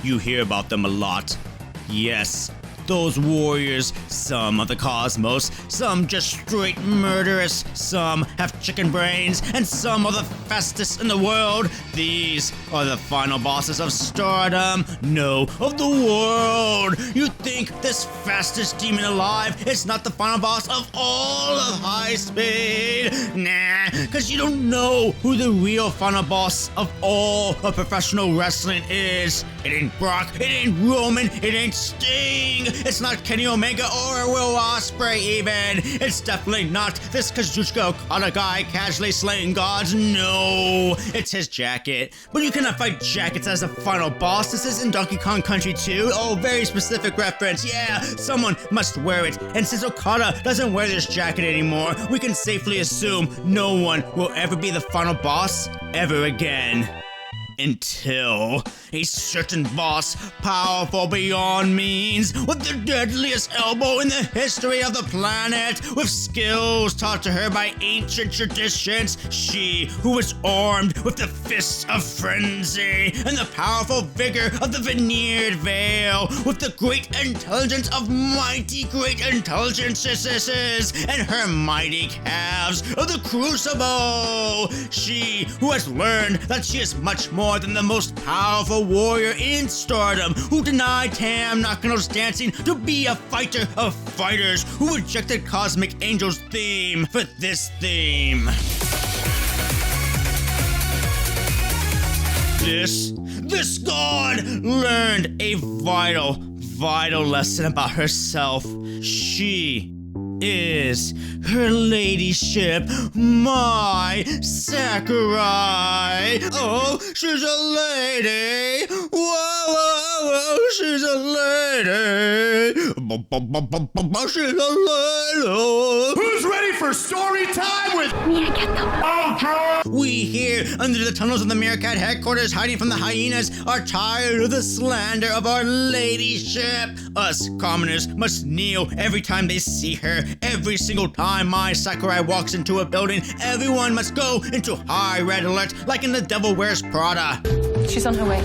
You hear about them a lot. Yes, those warriors, some of the cosmos, some just straight murderous, some have chicken brains, and some are the fastest in the world. These are the final bosses of stardom, no, of the world. You think this fastest demon alive is not the final boss of all of high speed? Nah, cause you don't know who the real final boss of all of professional wrestling is. It ain't Brock, it ain't Roman, it ain't Sting. It's not Kenny Omega or Will Ospreay even. It's definitely not this Kazuchika Okada guy casually slaying gods. No, it's his jacket. But you cannot fight jackets as a final boss. This is in Donkey Kong Country 2. Oh, very specific reference. Yeah, someone must wear it. And since Okada doesn't wear this jacket anymore, we can safely assume no one will ever be the final boss ever again. Until a certain boss, powerful beyond means, with the deadliest elbow in the history of the planet, with skills taught to her by ancient traditions, she who was armed with the fists of frenzy and the powerful vigor of the veneered veil, with the great intelligence of mighty great intelligences and her mighty calves of the crucible, she who has learned that she is much more than the most powerful warrior in stardom, who denied Tam Nakano's dancing to be a fighter of fighters, who rejected Cosmic Angel's theme for this theme. This god learned a vital lesson about herself. She is her ladyship, Mai Sakurai. Oh, she's a lady. Whoa, she's a lady. She's a lady. Who's ready for story time with Ultra? We here, under the tunnels of the Meerkat headquarters, hiding from the hyenas, are tired of the slander of our ladyship. Us commoners must kneel every time they see her. Every single time Mai Sakurai walks into a building, everyone must go into high red alert, like in The Devil Wears Prada. She's on her way.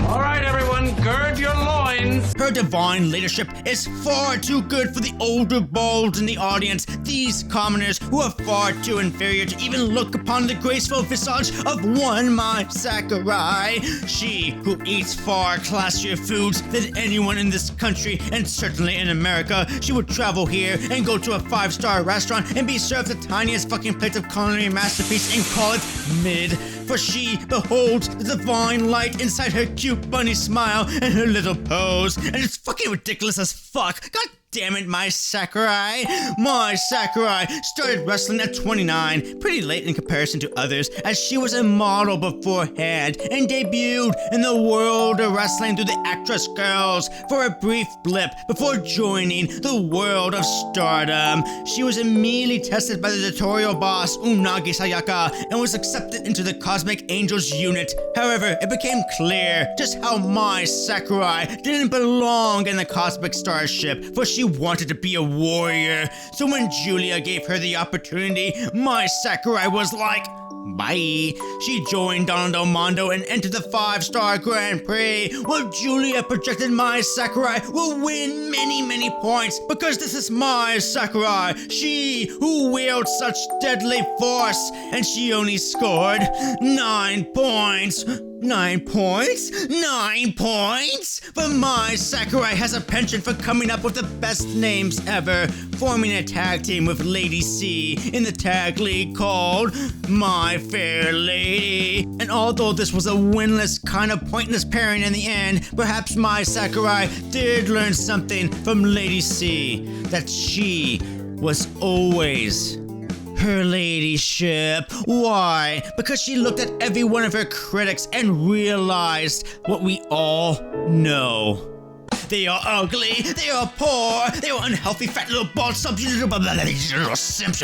All right, everyone, gird your loins. Her divine leadership is far too good for the older balls in the audience. These commoners who are far too inferior to even look upon the graceful visage of one Mai Sakurai. She who eats far classier foods than anyone in this country, and certainly in America. She would travel here and go to a 5-star restaurant and be served the tiniest fucking plate of culinary masterpiece and call it mid. For she beholds the divine light inside her cute bunny smile and her little pose, and it's fucking ridiculous as fuck. God damn it, Mai Sakurai. Mai Sakurai started wrestling at 29, pretty late in comparison to others, as she was a model beforehand and debuted in the world of wrestling through the Actress Girls for a brief blip before joining the world of stardom. She was immediately tested by the tutorial boss Unagi Sayaka and was accepted into the Cosmic Angels unit. However, it became clear just how Mai Sakurai didn't belong in the Cosmic Starship, for she wanted to be a warrior. So when Julia gave her the opportunity, Mai Sakurai was like, bye. She joined Donald Mondo and entered the 5-star Grand Prix, while Julia projected Mai Sakurai will win many points, because this is Mai Sakurai, she who wields such deadly force, and she only scored 9 points. 9 points? 9 points? But Mai Sakurai has a penchant for coming up with the best names ever, forming a tag team with Lady C in the tag league called My Fair Lady. And although this was a winless, kind of pointless pairing in the end, perhaps Mai Sakurai did learn something from Lady C, that she was always her ladyship. Why? Because she looked at every one of her critics and realized what we all know. They are ugly, they are poor, they are unhealthy, fat little bald subject, little simps.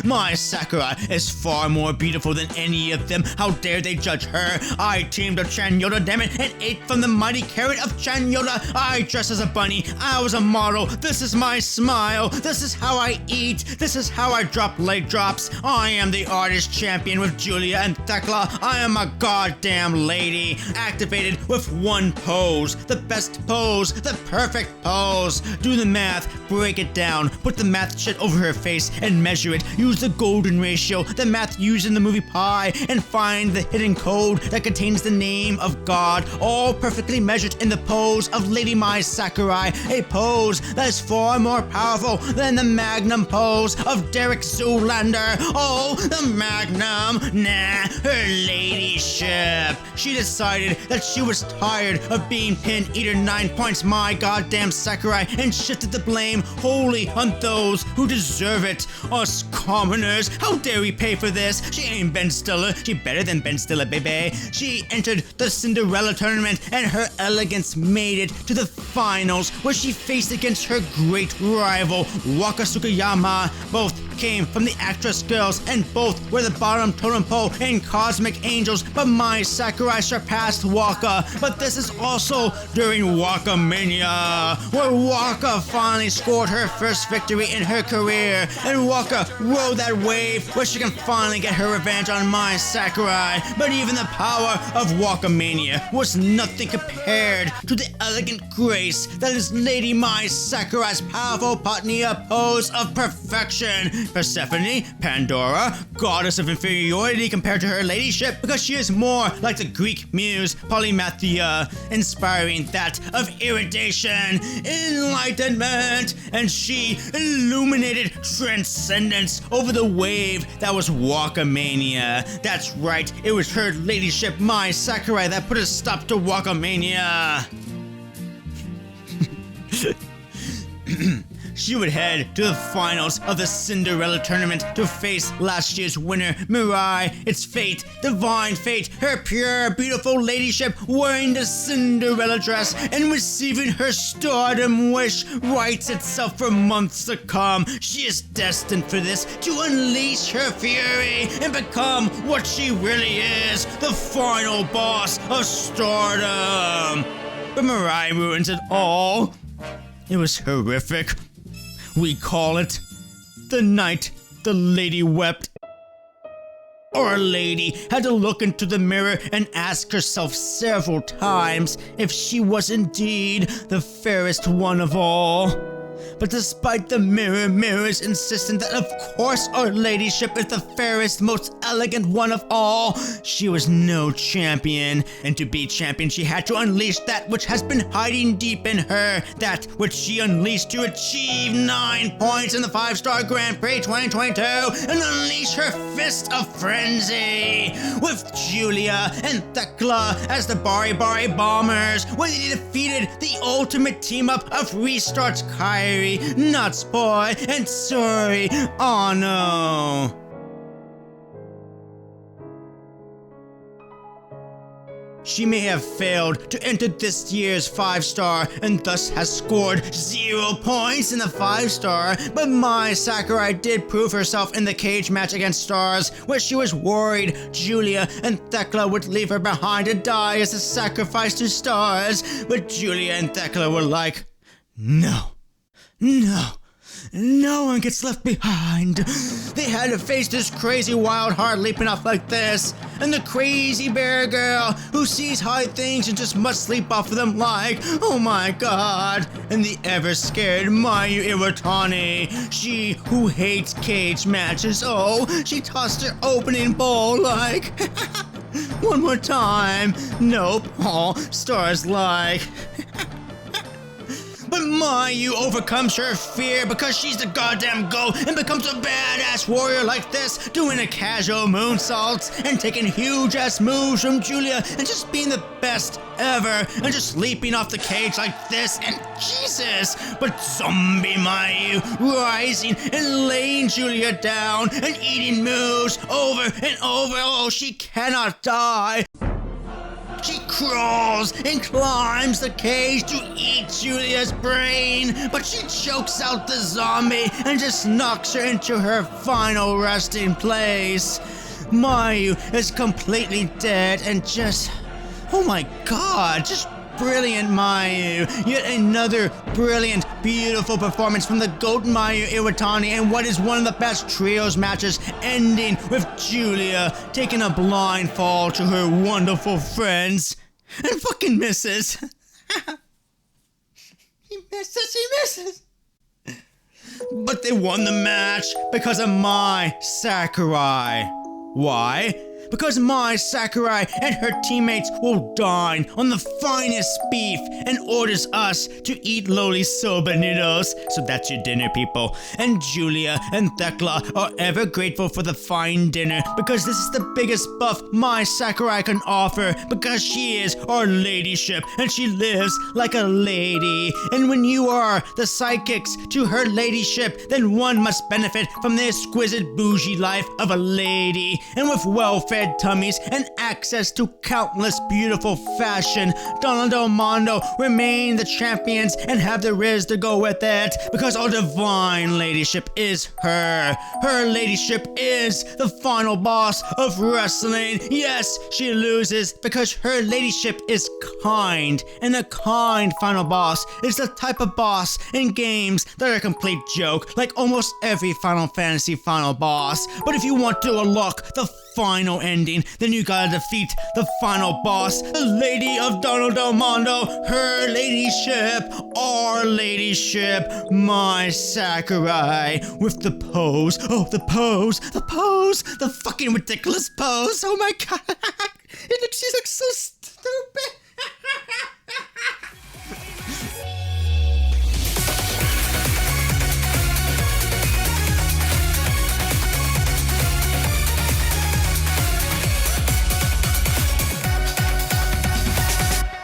Mai Sakurai is far more beautiful than any of them. How dare they judge her? I teamed up Chanyoda, damn it, and ate from the mighty carrot of Chanyoda. I dressed as a bunny, I was a model. This is my smile, this is how I eat, this is how I drop leg drops. I am the artist champion with Julia and Thekla. I am a goddamn lady, activated with one pose. The best pose, the perfect pose. Do the math, break it down, put the math shit over her face and measure it. Use the golden ratio, the math used in the movie Pi, and find the hidden code that contains the name of God, all perfectly measured in the pose of Lady Mai Sakurai, a pose that is far more powerful than the Magnum pose of Derek Zoolander. Oh, the Magnum, nah, her ladyship. She decided that she was tired of being pin eater 9 points my goddamn Sakurai and shifted the blame wholly on those who deserve it. Us commoners, how dare we pay for this? She ain't Ben Stiller, she better than Ben Stiller, baby. She entered the Cinderella tournament and her elegance made it to the finals where she faced against her great rival, Waka Tsukiyama. Both came from the actress girls and both were the bottom totem pole in Cosmic Angels, but Mai Sakurai surpassed Waka. But this is also during Waka Mania, where Waka finally scored her first victory in her career, and Waka rode that wave where she can finally get her revenge on Mai Sakurai. But even the power of Waka Mania was nothing compared to the elegant grace that is Lady Mai Sakurai's powerful Patnia pose of perfection. Persephone, Pandora, goddess of inferiority compared to her ladyship, because she is more like the Greek muse Polymathia, inspiring that of irritation, enlightenment, and she illuminated transcendence over the wave that was Wakamania. That's right, it was her ladyship Mai Sakurai that put a stop to Wakamania. She would head to the finals of the Cinderella tournament to face last year's winner, Mirai. It's fate, divine fate, her pure, beautiful ladyship wearing the Cinderella dress and receiving her stardom wish writes itself for months to come. She is destined for this, to unleash her fury and become what she really is, the final boss of stardom. But Mirai ruins it all. It was horrific. We call it the night the lady wept. Our lady had to look into the mirror and ask herself several times if she was indeed the fairest one of all. But despite the mirrors insisting that of course our ladyship is the fairest, most elegant one of all, she was no champion. And to be champion, she had to unleash that which has been hiding deep in her, that which she unleashed to achieve 9 points in the 5-Star Grand Prix 2022, and unleash her fist of frenzy. With Julia and Thekla as the Bari Bari Bombers, where they defeated the ultimate team-up of Restart's Kairi, Nuts Boy, and Sorry. Oh no. She may have failed to enter this year's 5-star and thus has scored 0 points in the 5-star, but Mai Sakurai did prove herself in the cage match against Stars, where she was worried Julia and Thekla would leave her behind to die as a sacrifice to Stars. But Julia and Thekla were like, no, no one gets left behind. They had to face this crazy wild heart leaping off like this, and the crazy bear girl who sees high things and just must sleep off of them like, oh my god, and the ever scared Mayu Iwatani, she who hates cage matches. Oh, she tossed her opening bowl like, one more time. Nope. Oh, Stars like. But Mayu overcomes her fear because she's the goddamn GOAT and becomes a badass warrior like this, doing a casual moonsaults and taking huge ass moves from Julia and just being the best ever and just leaping off the cage like this and Jesus. But zombie Mayu rising and laying Julia down and eating moves over and over. Oh, she cannot die. She crawls and climbs the cage to eat Julia's brain, but she chokes out the zombie and just knocks her into her final resting place. Mayu is completely dead and just... oh my god, just brilliant Mayu. Yet another brilliant, beautiful performance from the GOAT Mayu Iwatani and what is one of the best trios matches, ending with Julia taking a blindfold to her wonderful friends. And fucking misses. He misses. But they won the match because of Mai Sakurai. Why? Because Mai Sakurai and her teammates will dine on the finest beef and orders us to eat lowly soba noodles. So that's your dinner, people. And Julia and Thekla are ever grateful for the fine dinner because this is the biggest buff Mai Sakurai can offer because she is our ladyship and she lives like a lady. And when you are the sidekicks to her ladyship, then one must benefit from the exquisite bougie life of a lady. And with well-fed tummies and access to countless beautiful fashion, Donaldo Mondo remain the champions and have the riz to go with it because our divine ladyship is her. Her ladyship is the final boss of wrestling. Yes, she loses because her ladyship is kind, and a kind final boss is the type of boss in games that are a complete joke, like almost every Final Fantasy final boss. But if you want to unlock the final ending, then you gotta defeat the final boss, the Lady of Donaldo Mondo, her ladyship, our ladyship, Mai Sakurai, with the pose, the fucking ridiculous pose, oh my god, she looks so stupid.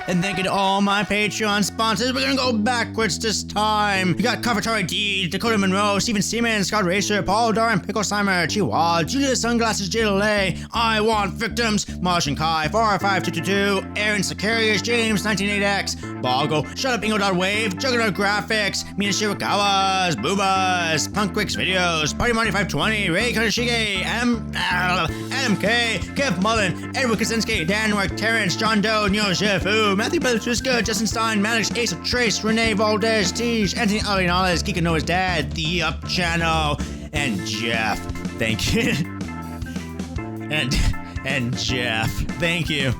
And thank you to all my Patreon sponsors. We're gonna go backwards this time. We got Covertory D, Dakota Monroe, Steven Seaman, Scott Racer, Paul Darren, Pickle Slimer, Chihuahua, Julia Sunglasses, J. I Want Victims, Martian Kai, 45222, Aaron Sicarius, James, 198X, Boggle, Shut Up Ingo.wave, Juggernaut Graphics, Mina Shirakawas, Boobas, Punk Wicks Videos, Party Money 520, Ray Kanashige, Adam K, Kev Mullen, Edward Kaczynski, Dan Work, Terrence, John Doe, Neil Shefu, Matthew Beltruska, Justin Stein, Maddox, Ace of Trace, Renee Valdez, Tich, Anthony Alinales, Geek and Noah's Dad, The Up Channel, and Jeff. Thank you. and Jeff. Thank you.